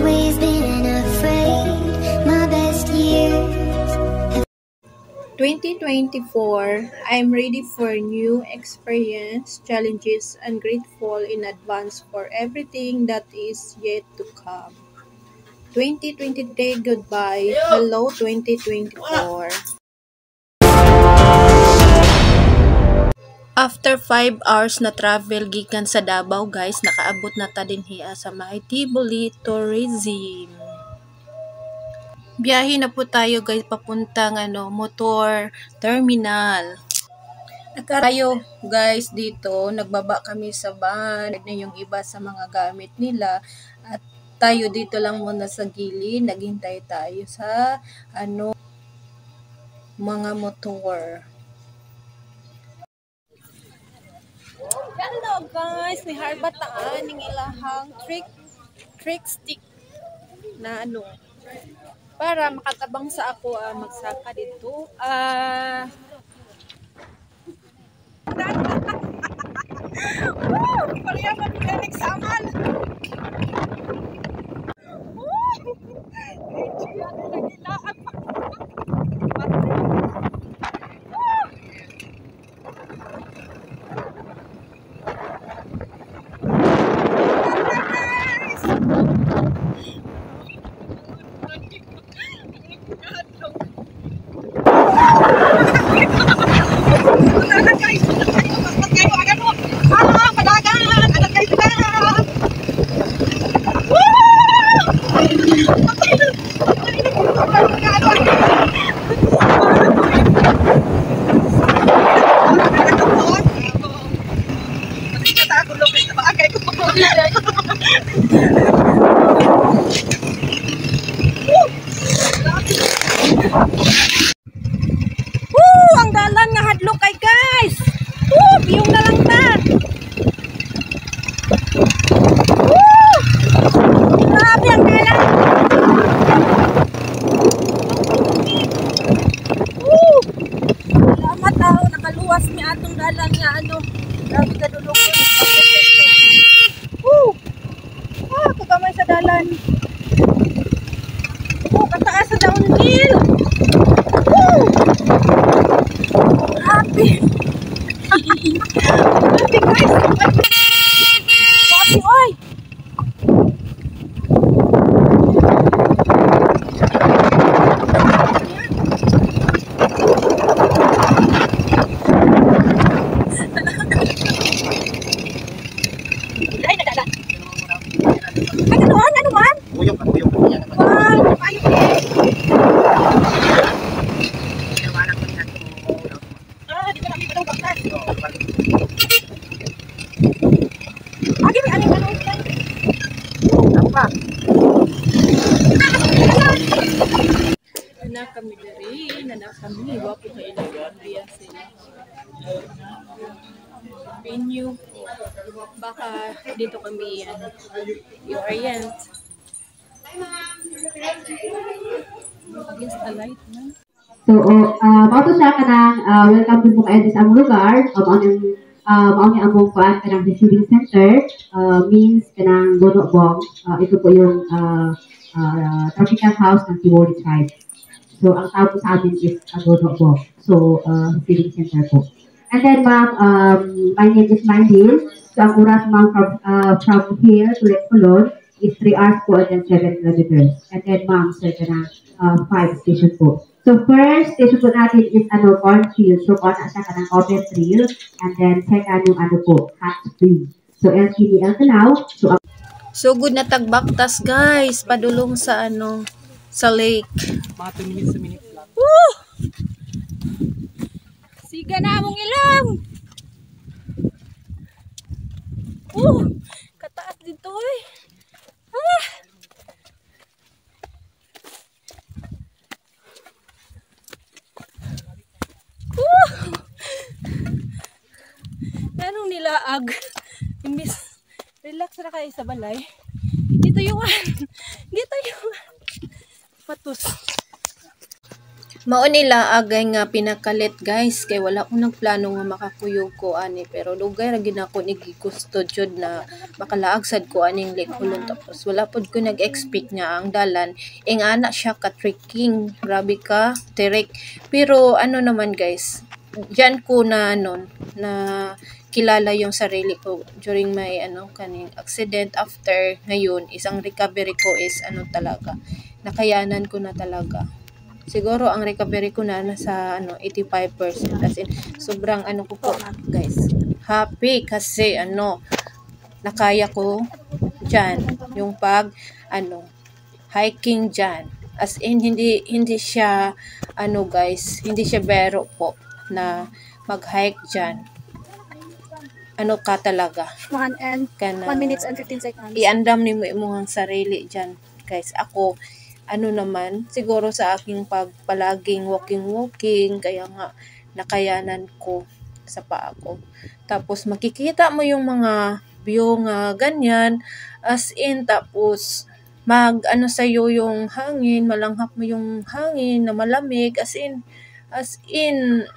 always been afraid. My best years 2024, I'm ready for new experience, challenges, and grateful in advance for everything that is yet to come. 2023, goodbye. Hello, 2024. After 5 hours na travel gikan sa Davao, guys, nakaabot na ta dinhi sa may Tiboli Tourism. Biyahe na po tayo, guys, papuntang motor terminal. Tayo, guys, dito nagbaba kami sa van na yung iba sa mga gamit nila at tayo dito lang muna sa gilid, naghintay tayo sa mga motor. Hello, guys, may harbataan ng ilahang trick stick na para makatabang sa ako magsaka dito. Pareha man ka nagsamal. Ang dalan nga hadlok kay guys. Biyong na lang ta. Grabe ang dalan. Salamat nakaluwas ni atong dalan nga grabe ka dulog. Kagamay sa dalan. Kataas sa downhill. Happy. Happy guys. Happy oy. Ay nadala. Ano man? Uyok. Anak kami dari, anak kami wapo kayo nag-abia sila. Venue, baka dito kami i-orient. Against the light na. So, mauto siya ka ng welcome to po kayo sa among lugar. Mauni among kuan kanang receiving center means kanang Bonobong. Ito po yung tropical house ng Tiboli tribe. So, ang tawag po sa amin is Bonobong. So, receiving center po. And then, ma'am, my name is Mandil. So, ang oras, ma'am, from here to Lake Colon is 3 hours po and then 7 kilometers. And then, ma'am, sir, kanang 5 station po. So, first station po natin is cornfield. So, kung siya ka ng open trail. And then, second yung po, hot spring. So, LTDL ka now. So, good na tagbaktas, guys. Padulong sa sa lake. Mga 2 minutes sa minute lang. Woo! Siga na mong ilang. Kataas dito eh. Anong nilaag? Imbis relax na kayo sa balay. Dito yung patus. Mao nila agay nga pinakalit guys kay wala ko nagplano nga makakuyog ko ani pero lugay ra gid ako ni gusto jud na makalaag sad ko aning Lekolon tapos wala pod ko nag-expect nga ang dalan ing ana siya ka trekking grabe ka tirik pero ano naman guys diyan ko na na kilala yung sarili ko during my kaning accident after ngayon isang recovery ko is talaga nakayanan ko na talaga. Siguro ang recovery ko na nasa 85%. As in, sobrang ko po guys. Happy kasi nakaya ko dyan. Yung pag hiking dyan. As in, hindi siya guys, hindi siya bero po na mag-hike dyan. Ka talaga. 1 minutes and 15 seconds. Iandam ni mo imong sarili dyan. Guys, ako, naman, siguro sa aking pagpalaging walking, kaya nga nakayanan ko sa paa ko. Tapos makikita mo yung mga view nga ganyan, as in, tapos sa'yo yung hangin, malanghap mo yung hangin na malamig, as in,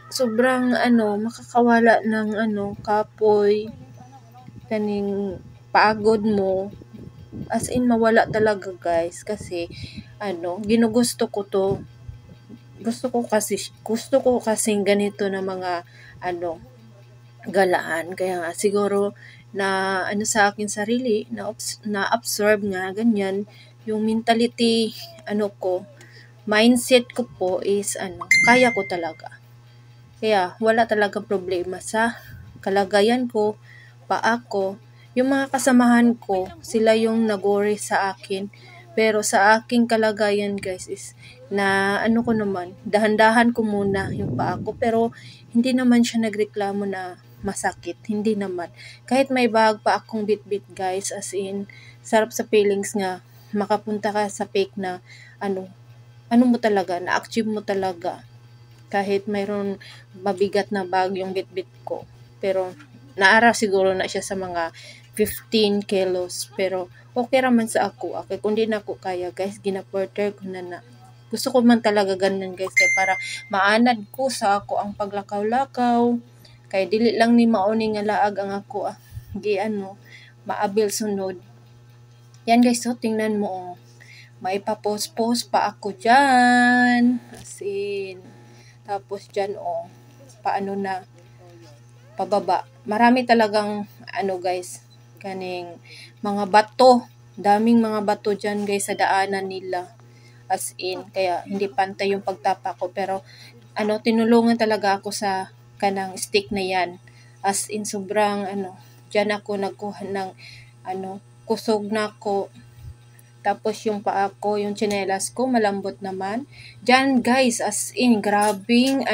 sobrang makakawala ng kapoy, kaning pagod mo, as in mawala talaga guys kasi ginugusto ko to gusto ko kasi ganito na mga galaan kaya nga siguro na sa akin sarili na absorb nga ganyan yung mentality ko mindset ko po is kaya ko talaga kaya wala talagang problema sa kalagayan ko paa ko. Yung mga kasamahan ko, sila yung nag-worry sa akin. Pero sa aking kalagayan guys is na ko naman, dahan-dahan ko muna yung paa ko. Pero hindi naman siya nagreklamo na masakit. Hindi naman. Kahit may bag pa akong bit-bit guys, as in, sarap sa feelings nga, makapunta ka sa peak na mo talaga, na-achieve mo talaga. Kahit mayroon mabigat na bag yung bit-bit ko. Pero naara siguro na siya sa mga 15 kilos pero okay raman sa ako kung di na ako kaya guys ginaporter ko na gusto ko man talaga ganun guys kay para maanad ko sa ako ang paglakaw-lakaw kay dili lang ni mauni nga laag ang ako maabil sunod yan guys so tingnan mo may pa-post pa ako dyan as in tapos dyan paano na pababa marami talagang guys kaning mga bato daming mga bato dyan guys sa daanan nila as in kaya hindi pantay yung pagtapa ko pero tinulungan talaga ako sa kanang stick na yan as in sobrang dyan ako nagkuha ng kusog na ako tapos yung paa ko yung tsinelas ko malambot naman dyan guys as in grabing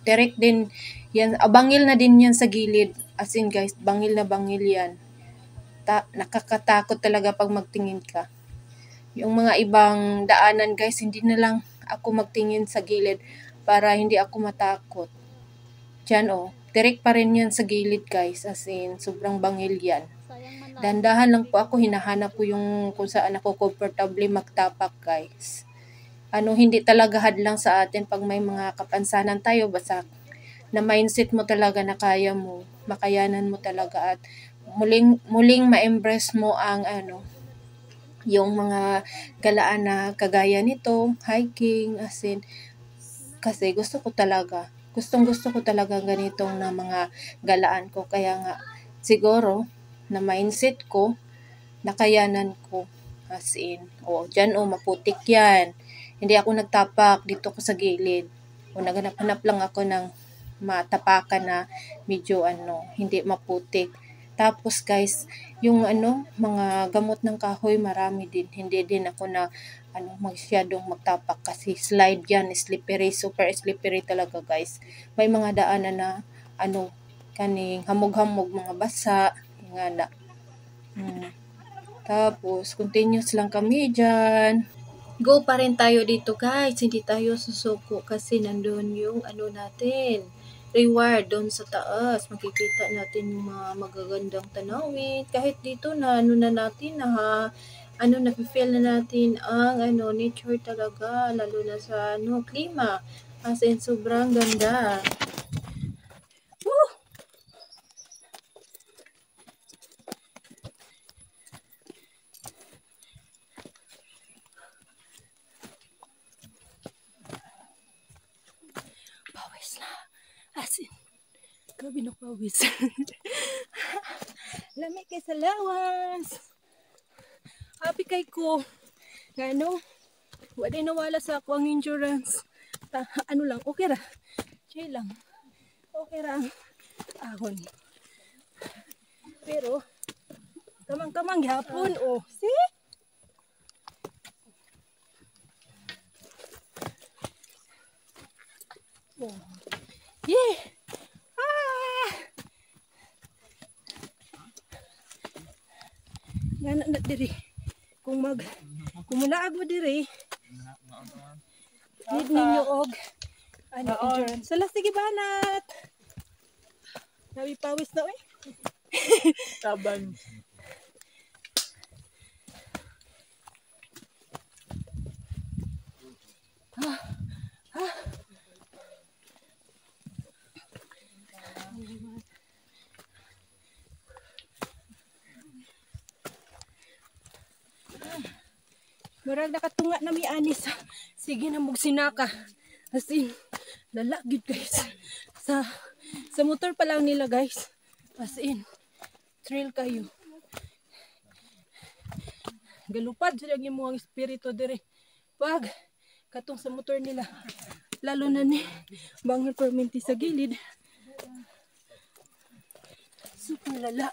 direct din yan bangil na din yan sa gilid as in guys bangil na bangil yan nakakatakot talaga pag magtingin ka. Yung mga ibang daanan guys, hindi na lang ako magtingin sa gilid para hindi ako matakot. Diyan direct pa rin yan sa gilid guys, as in sobrang bangil yan. Dandahan lang po ako, hinahanap ko yung kung saan ako comfortable magtapak guys. Hindi talaga hadlang sa atin pag may mga kapansanan tayo, basta na mindset mo talaga na kaya mo, makayanan mo talaga at muling ma-embrace mo ang yung mga galaan na kagaya nito, hiking, as in, kasi gusto ko talaga ganitong na mga galaan ko, kaya nga, siguro, na mindset ko, nakayanan ko, as in, dyan maputik yan, hindi ako nagtapak, dito ko sa gilid, naghanap-hanap lang ako ng matapakan na medyo hindi maputik. Tapos guys, yung mga gamot ng kahoy marami din. Hindi din ako na masyadong magtapak kasi slide yan, slippery, super slippery talaga guys. May mga daanan na kaning hamog-hamog mga basa, nga na. Tapos continuous lang kami diyan. Go pa rin tayo dito guys, hindi tayo susuko kasi nandun yung natin. Reward doon sa taas. Makikita natin yung mga magagandang tanawin. Kahit dito na natin nafe-feel na natin ang nature talaga, lalo na sa klima. As in, sobrang ganda. Woo! Pawis na. As in, grabe na pawis. Lamig kay sa lawas. Happy kay ko. Wala nawala sa ako ang endurance. Lang, okay ra. Chill lang. Okay ra. Ahon. Pero, kamang-kamang hapon, oh. See? Oh. Yeah! Ngana na diri. Kung mulaag mo diri, need ninyo og endurance. Sala, sige banat. Nabi pawis na eh. Taban. Murag nakatunga na mi anis. Sige na mog sinaka. As in, lala gid guys. Sa motor pa lang nila guys. As in, thrill kayo. Galupad sila yung mga espiritu dire. Pag katong sa motor nila. Lalo na ni bangil perminti sa gilid. Super lala.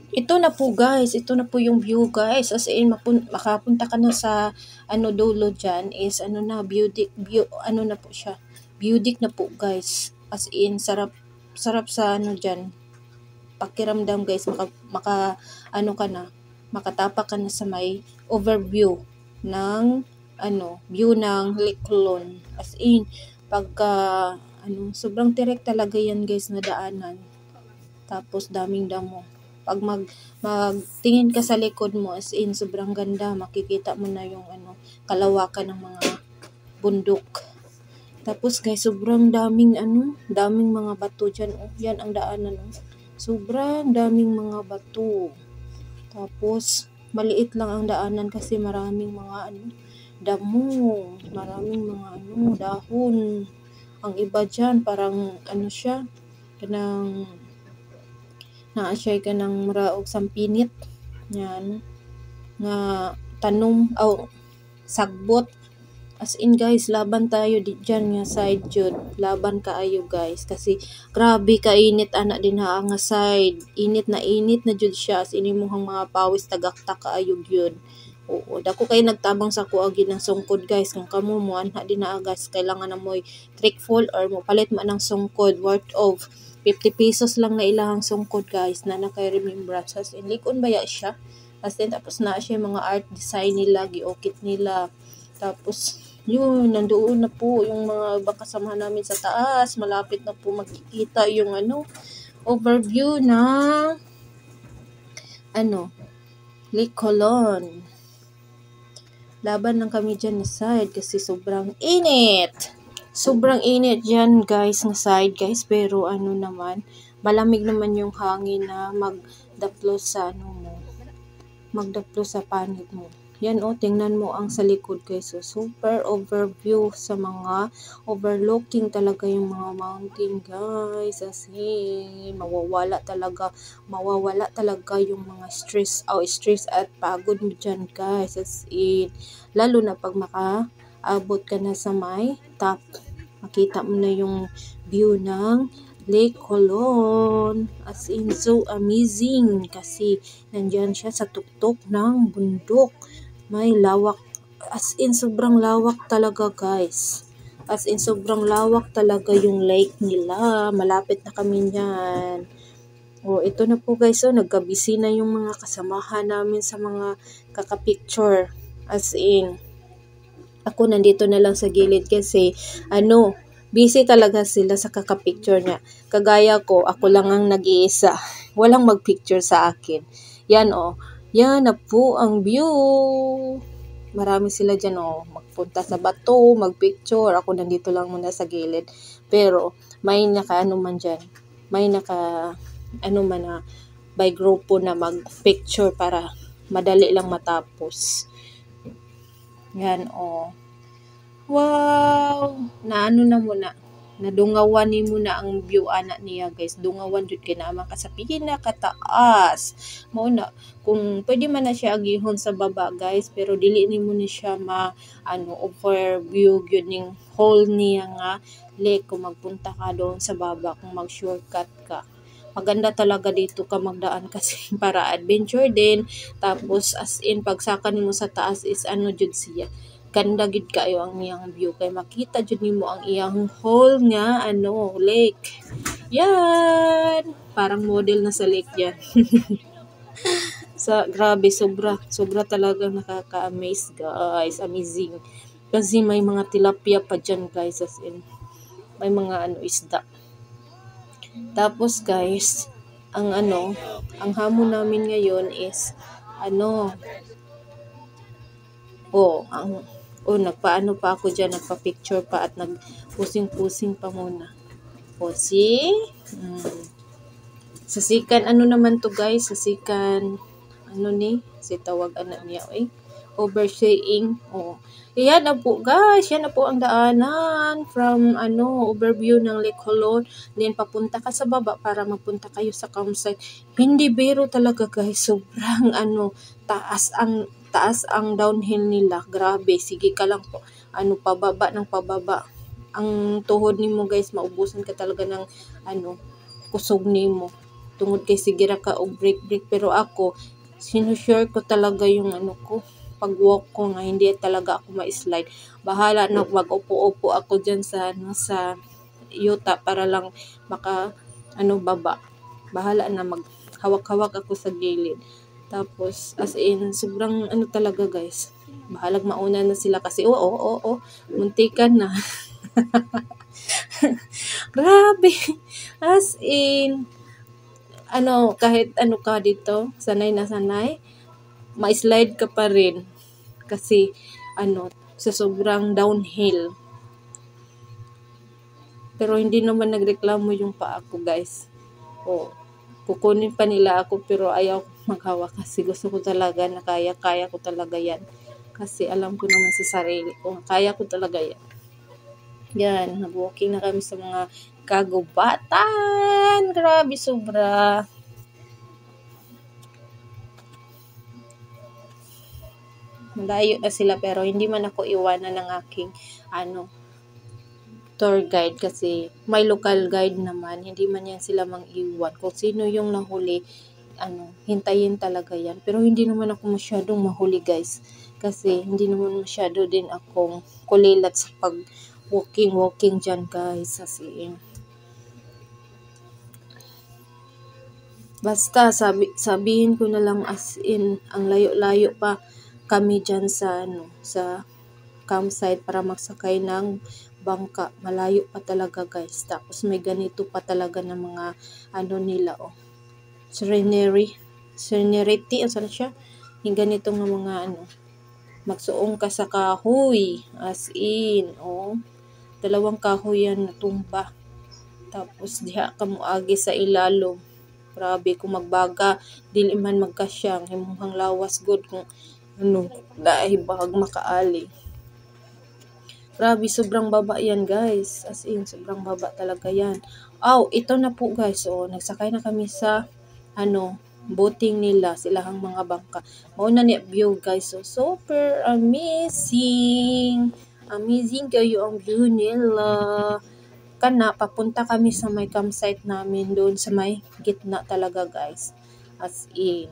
Ito na po guys, ito na po yung view guys. As in, makapunta ka na sa dulo dyan is na po siya. Beautic na po guys. As in, sarap sa dyan. Pakiramdam guys, makatapak ka na sa may overview ng view ng Lake Coulon. As in, pagka sobrang direct talaga yan guys na daanan. Tapos daming damo. Pag magtingin ka sa likod mo, as in, sobrang ganda. Makikita mo na yung kalawakan ng mga bundok. Tapos guys, sobrang daming mga bato dyan. Oh, yan ang daanan. Oh. Sobrang daming mga bato. Tapos, maliit lang ang daanan kasi maraming mga damo. Maraming mga dahon. Ang iba dyan, parang siya, kanang na-share ka ng maraog sampinit. Yan. Nga tanom, sagbot. As in guys, laban tayo dyan nga side jud. Laban kaayo guys. Kasi grabe kainit anak din nga side. Init na jud siya. As in imong mga pawis tagaktak kaayo yun. Oo, dako kayo nagtabang sa kuagi ng sungkod guys. Kung kamo mo anha din na guys, kailangan na mo'y trick fall or mo palit mo ng sungkod worth of 50 pesos lang na ilahang sungkod guys na nakay-remembrance. As in, likon baya siya. As in, tapos na siya mga art design nila, giokit nila. Tapos, yun, nandoon na po yung mga ibang kasama namin sa taas. Malapit na po makikita yung overview ng Lake Coulon. Laban lang kami dyan na side kasi sobrang init. Sobrang init dyan guys ng side guys, pero naman malamig naman yung hangin na magdaplo sa panit mo. Yan tingnan mo ang sa likod guys. So, super overview sa mga overlooking talaga yung mga mountain guys. As in, mawawala talaga yung mga stress at pagod mo dyan guys. As in, lalo na pag makaabot ka na sa may top. Makita mo na yung view ng Lake Coulon. As in, so amazing kasi nandyan siya sa tuktok ng bundok. May lawak. As in, sobrang lawak talaga guys. As in, sobrang lawak talaga yung lake nila. Malapit na kami niyan. Ito na po guys. Nagkabisi na yung mga kasamahan namin sa mga kakapicture. As in, ako nandito na lang sa gilid kasi busy talaga sila sa kakapicture niya. Kagaya ko, ako lang ang nag-iisa. Walang magpicture sa akin. Yan Yan na po ang view. Marami sila dyan, oh. Magpunta sa bato, magpicture. Ako nandito lang muna sa gilid. Pero, may naka-ano man dyan. May naka-ano man na by grupo na mag-picture para madali lang matapos. Yan, oh. Wow! Naano na muna. Nadungawan ni muna ang view ana niya, guys. Dungawan jud kay naman ka sa pinakataas. Mao na kung pwede man na siya agihon sa baba, guys, pero dili ni mo ni siya overview gyud ning hole niya nga lake kung magpunta ka doon sa baba, kung mag-shortcut ka. Maganda talaga dito ka magdaan kasi para adventure din. Tapos as in pagsakan mo sa taas is ano jud siya. Ganda gid kayo ang iyang view kay makita jud nimo ang iyang hole nga lake. Yan, parang model na sa lake yan. Grabe, sobra talaga nakaka-amaze, guys. Amazing. Kasi may mga tilapia pa dyan, guys, as in may mga isda. Tapos, guys, ang hamon namin ngayon is nagpaano pa ako dyan, nagpa-picture pa at nagpusing-pusing pa muna. See? Sasikan, naman to, guys? Sasikan, si tawag anak niya, overseeing. Yan na po, guys. Yan na po ang daanan from, overview ng Lake Holon. Then, papunta ka sa baba para magpunta kayo sa campsite. Hindi biro talaga, guys. Sobrang, taas ang downhill nila. Grabe, sige ka lang po. Pababa ng pababa. Ang tuhod nimo, guys, maubusan ka talaga ng kusog nimo. Tungod kay sige ra ka og break. Pero ako, sinusure ko talaga yung pag-walk ko nga hindi talaga ako ma-slide. Bahala na mag-upo-upo ako diyan sa yuta para lang baba. Bahala na maghawak-hawak ako sa gilid. Tapos, as in, sobrang talaga, guys. Bahalag mauna na sila kasi, muntikan na. Grabe. As in, kahit ka dito, sanay na sanay, ma-slide ka pa rin. Kasi, sa sobrang downhill. Pero hindi naman nagreklamo yung paa ko, guys. Kukunin pa nila ako pero ayaw maghawak kasi gusto ko talaga na kaya ko talaga yan. Kasi alam ko naman sa sarili ko, kaya ko talaga yan. Yan, nag-walking na kami sa mga kagubatan. Grabe, sobra. Malayo na sila pero hindi man ako iwanan ng aking tour guide kasi may local guide naman, hindi man yan sila mang-iwan. Kung sino yung nahuli, hintayin talaga yan. Pero hindi naman ako masyadong mahuli, guys. Kasi hindi naman masyado din akong kulilat sa pag-walking dyan, guys. Kasi, basta sabihin ko na lang as in, ang layo-layo pa kami dyan sa campsite para magsakay ng bangka. Malayo pa talaga, guys. Tapos may ganito pa talaga ng mga nila, serenity, saan siya? Yung ganito ng mga magsuong ka sa kahoy. As in, dalawang kahoy yan natumba. Tapos diha ka muagi sa ilalom. Grabe, kung magbaga, dili man magkasyang, himuhang lawas good kung dahil bahag makaali. Grabe, sobrang baba yan, guys. As in, sobrang baba talaga yan. Ito na po, guys. Nagsakay na kami sa, boating nila, silahang mga bangka. Mauna ni view, guys. So, super amazing. Amazing kayo ang view nila. Papunta kami sa may campsite namin doon sa may gitna talaga, guys. As in.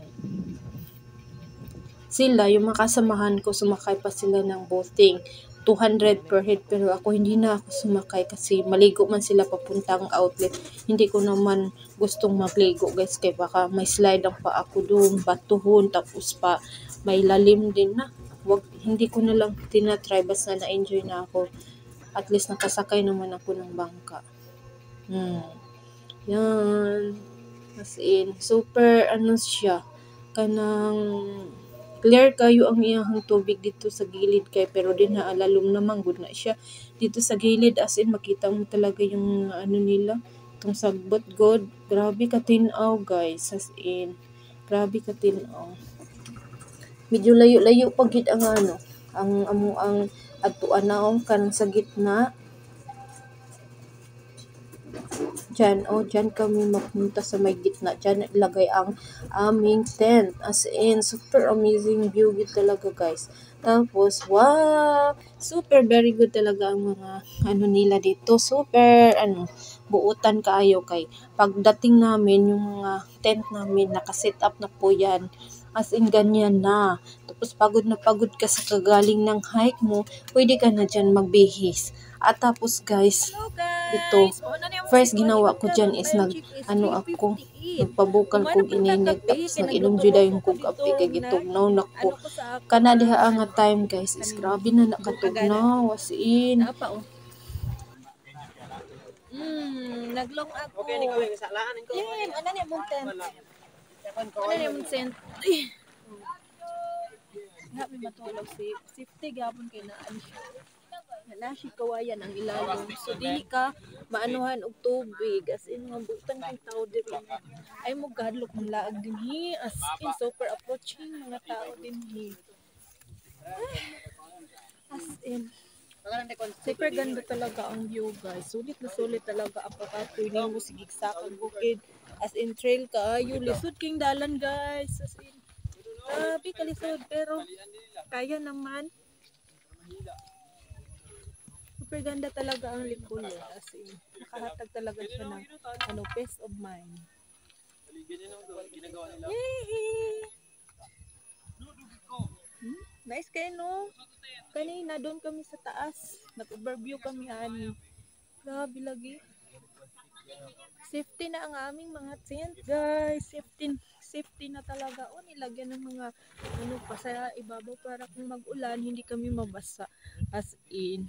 Sila, yung makasamahan ko, sumakay pa sila ng boating. 200 per head, pero ako hindi na ako sumakay kasi maligo man sila papuntang outlet. Hindi ko naman gustong magligo, guys, kaya baka may slide ang pa ako doon, batuhon, tapos pa may lalim din na. Hindi ko na lang tinatry, basta na-enjoy na ako. At least nakasakay naman ako ng bangka. Yan. As in, super siya. kanang clear kayo ang iyang tubig dito sa gilid kay pero din alalom naman gud na siya dito sa gilid, as in makita mo talaga yung ano nila, itong sagbot god. Grabe ka tinaw guys, as in grabe ka tinaw. Medyo layo-layo pag gid ang ano, ang adtuan naong kan sa gitna. Diyan kami mapunta sa may gitna. Diyan ilagay ang aming tent. As in, super amazing view gid talaga guys. Tapos, wow! Super very good talaga ang mga ano nila dito. Super, buutan kaayo kay pagdating namin, yung mga tent namin, nakaset up na po yan. As in, ganyan na. Tapos, pagod na pagod ka sa kagaling ng hike mo, pwede ka na dyan magbihis. At tapos guys, ito, first ginawa ko dyan is nagpabukal kog ininit, tapos nag-inom juda yung kog kape kay gitugnaw nako. Kana diha ang time guys is grabe na nakatugnaw, as in. Naglong ako. Okay, ni kawin sa laan ko. Ano niya mong tent? Ano niya mong tent? Grabe matulog safety gapon kay naan siya. Nasi kawayan ang ilalim. So dili ka maanuhan og tubig, as in nga butan kay tao diri. Ay mo gadlok man laag dinhi, as in super approaching mga tao dinhi. As in super ganda talaga ang view guys. Sulit na sulit talaga ang pagkatoy nimo sigig sa kang bukid. As in trail kaayo, lisod king dalan guys. As in grabe kalisod pero kaya naman. Super ganda talaga ang Lipulo. As in, nakahatag talaga siya ng peace of mind. Yay! Nice kayo, no? Kanina, doon kami sa taas. Nag-overview kami, ani. Grabe lagi. Safety na ang aming mga tent, guys. Safety na talaga. O, nilagyan ng mga pa sa ibabaw para kung mag-ulan, hindi kami mabasa. As in.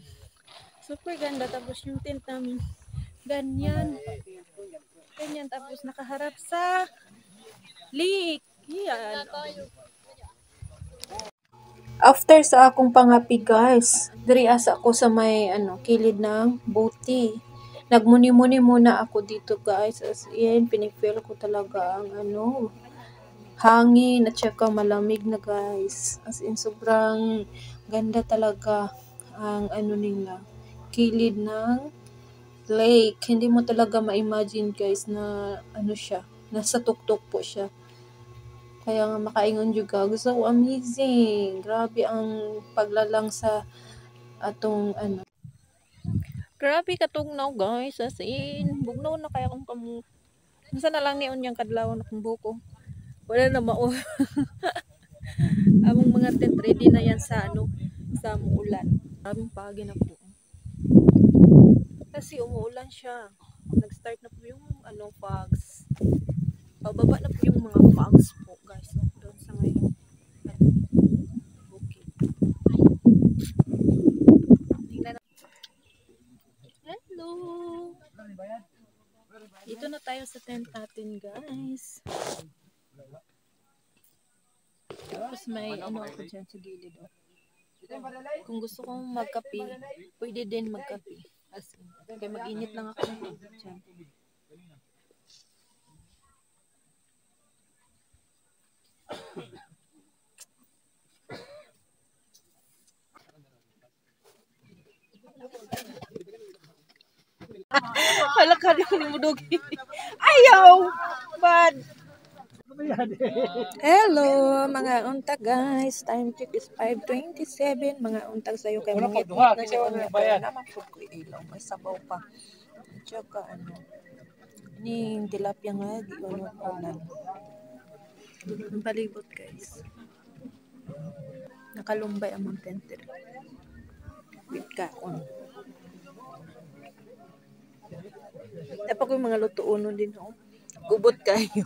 Super ganda. Tapos yung tent namin, ganyan. Ganyan. Tapos nakaharap sa lake. Yan. After sa akong pangapi guys, diri asa ako sa may kilid ng bote. Nagmuni-muni muna ako dito guys, as in pinifeel ko talaga ang hangin at saka malamig na guys. As in sobrang ganda talaga ang nila, kilid ng lake. Hindi mo talaga ma-imagine guys na siya, nasa tuktok po siya. Kaya nga makaingon juga, so amazing. Grabe ang paglalang sa atong Grabe katugnaw guys, as in bugnaw na kaya kung kamu. Nasa na lang niyon yung kadlaw na kung buko. Wala na mao. Among mga tent ready na yan sa sa umuulan. Aming pagi na po. Kasi umuulan siya. Nag-start na po yung fogs. Pababa na po yung mga fogs po guys, doon sa may bukid. Hello! Dito na tayo sa tent natin guys. Tapos may ako dyan sa gilid. Kung gusto kong magkape, pwede din magkape. As in, kaya mag-init lang ako dyan. Halaka din mo dugi. Ayaw! Bad! Hello mga untag guys. Time check is 5:27. Mga untag sayo kay mga ngit na siya naman po ko ilaw. May sabaw pa. Tsaka ning tilapia nga di ko ulan. Ang palibot guys. Nakalumbay ang mga tent. With kaon. Dapat ko yung mga lutuuno din gubot kayo.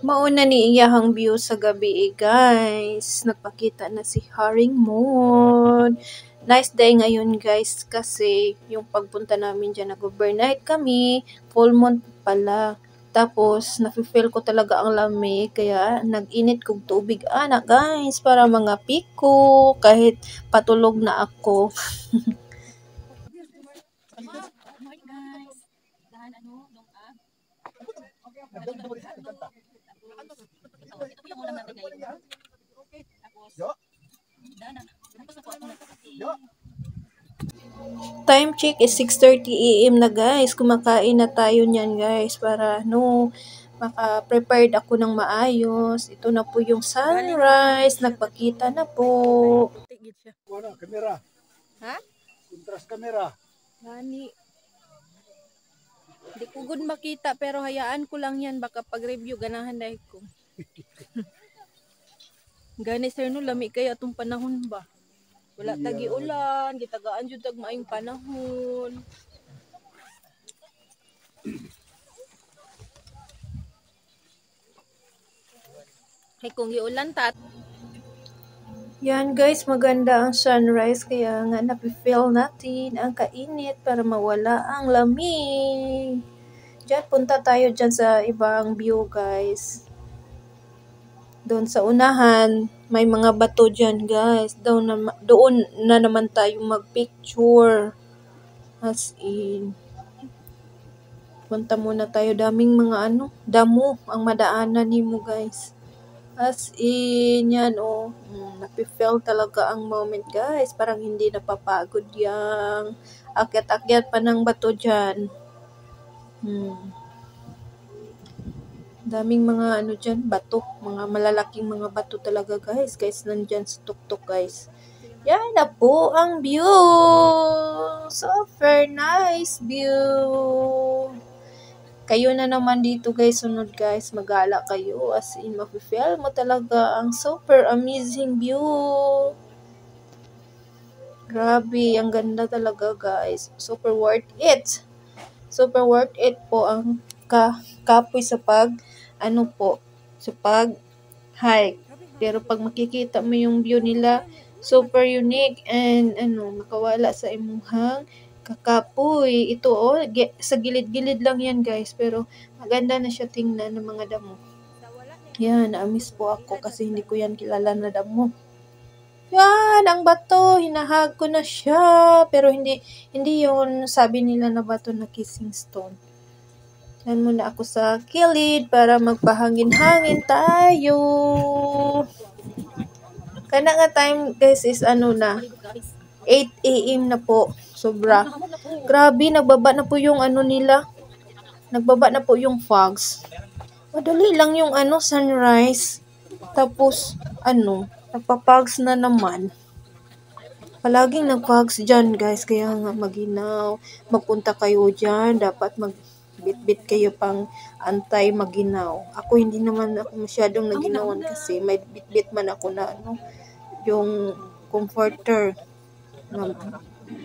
Mauna ni iyahang view sa gabi guys. Nagpakita na si Haring Moon. Nice day ngayon guys kasi yung pagpunta namin dyan nag-overnight kami. Full moon pala. Tapos, nafe-feel ko talaga ang lamig, kaya nag-init kong tubig, ana guys, para mga piko, kahit patulog na ako. Time check is 6:30 AM na guys. Kumakain na tayo niyan guys para maka-prepared ako ng maayos. Ito na po yung sunrise. Nagpakita na po. Tigit siya. Wala, kamera. Ha? Contrast kamera. Gani. Hindi ko good makita pero hayaan ko lang yan. Baka pag-review ganahan dahil ko. Gani sir no, lami kaya itong panahon ba? Wala tagi ulan, gitagaan jud tag maayong panahon. Kay kung giulan tat. Yan guys, maganda ang sunrise. Kaya nga nafe-feel natin ang kainit para mawala ang lamig. Diyan, punta tayo dyan sa ibang view guys. Doon sa unahan, may mga bato dyan guys. Doon na naman tayo magpicture. As in, punta muna tayo. Daming mga damo ang madaanan nimo guys. As in, yan nafe-feel talaga ang moment guys. Parang hindi napapagod yang akyat-akyat pa ng bato dyan. Daming mga dyan, bato. Mga malalaking mga bato talaga guys. Guys, nandyan sa tuktok guys. Yan na po ang view. Super nice view. Kayo na naman dito guys, sunod guys. Magala kayo. As in, mafe-feel mo talaga ang super amazing view. Grabe, ang ganda talaga guys. Super worth it. Super worth it po ang kapoy sa pag-hike. Pero pag makikita mo yung view nila, super unique and makawala sa imuhang kakapoy. Ito sa gilid-gilid lang yan guys, pero maganda na siya tingnan ng mga damo. Yan, na-miss po ako kasi hindi ko yan kilala na damo. Yan, ang bato, hinahag ko na siya, pero hindi yun sabi nila na bato na kissing stone. Yan muna ako sa kilid para magpahangin-hangin tayo. Kana nga time guys is 8 AM na po. Sobra. Grabe, nagbaba na po yung nila. Nagbaba na po yung fogs. Madali lang yung sunrise. Tapos nagpa-fogs na naman. Palaging nag-fogs dyan guys. Kaya nga maginaw. Magpunta kayo dyan. Dapat magbitbit kayo pang antay maginaw. Ako hindi naman ako masyadong naginawan kasi may bitbit man ako na yung comforter.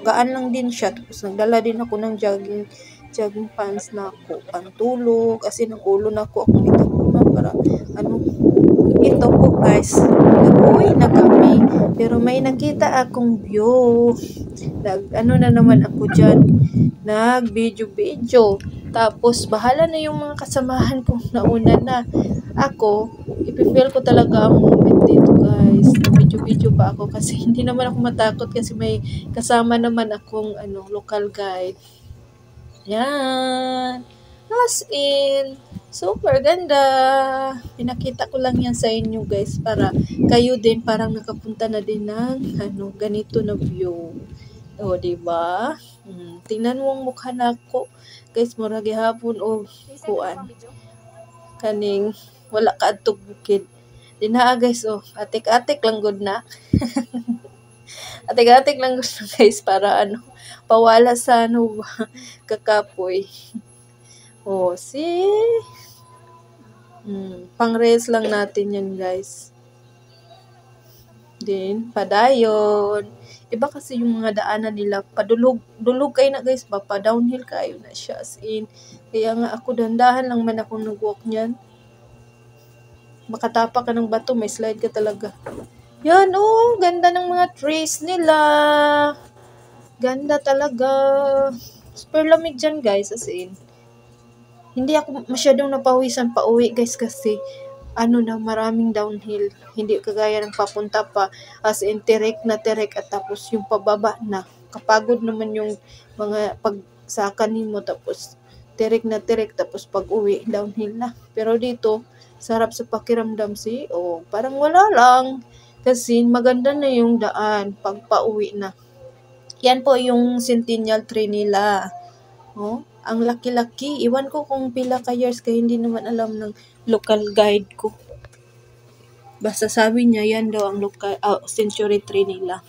Gaan lang din siya. Tapos nagdala din ako ng jogging pants na ako. Pantulog. Kasi ng ulo na ako. Ako ko na para ito po guys. Nag-uwi na kami. Pero may nakita akong view. Na naman ako dyan. Nag-video. Tapos bahala na yung mga kasamahan kong nauna na. Ako, ipifeel ko talaga ang moment dito guys. Video pa ako kasi hindi naman ako matakot kasi may kasama naman akong local guide. Yan. As in, super ganda. Pinakita ko lang yan sa inyo guys para kayo din parang nakapunta na din ng ganito na view. O, diba? Tingnan mo ang mukha na ako. Guys, mura gihapon kuan. Kaning wala ka adtog bukid. Dinaa guys, atik-atik lang good na. Atik-atik lang good na guys para pawala sa kakapoy. See? Pang-race lang natin yan guys. Then, padayon. Iba kasi yung mga daanan nila, dulog kayo na guys, pa-downhill kayo na siya as in. Kaya nga ako dandahan lang man ako nag-walk niyan. Makatapa ka ng bato, may slide ka talaga. Yan, ganda ng mga trees nila. Ganda talaga. Super lamig dyan guys, as in. Hindi ako masyadong napawisan pa uwi guys kasi maraming downhill. Hindi kagaya ng papunta pa as in tirik at tapos yung pababa na. Kapagod naman yung mga pagsakan mo tapos tirik tapos pag uwi downhill na. Pero dito sarap sa pakiramdam parang wala lang. Kasi maganda na yung daan pag pauwi na. Yan po yung Centennial Tree nila. Oh, ang laki-laki. Iwan ko kung pila ka years kaya hindi naman alam ng local guide ko. Basta sabi niya yan daw ang century tree nila.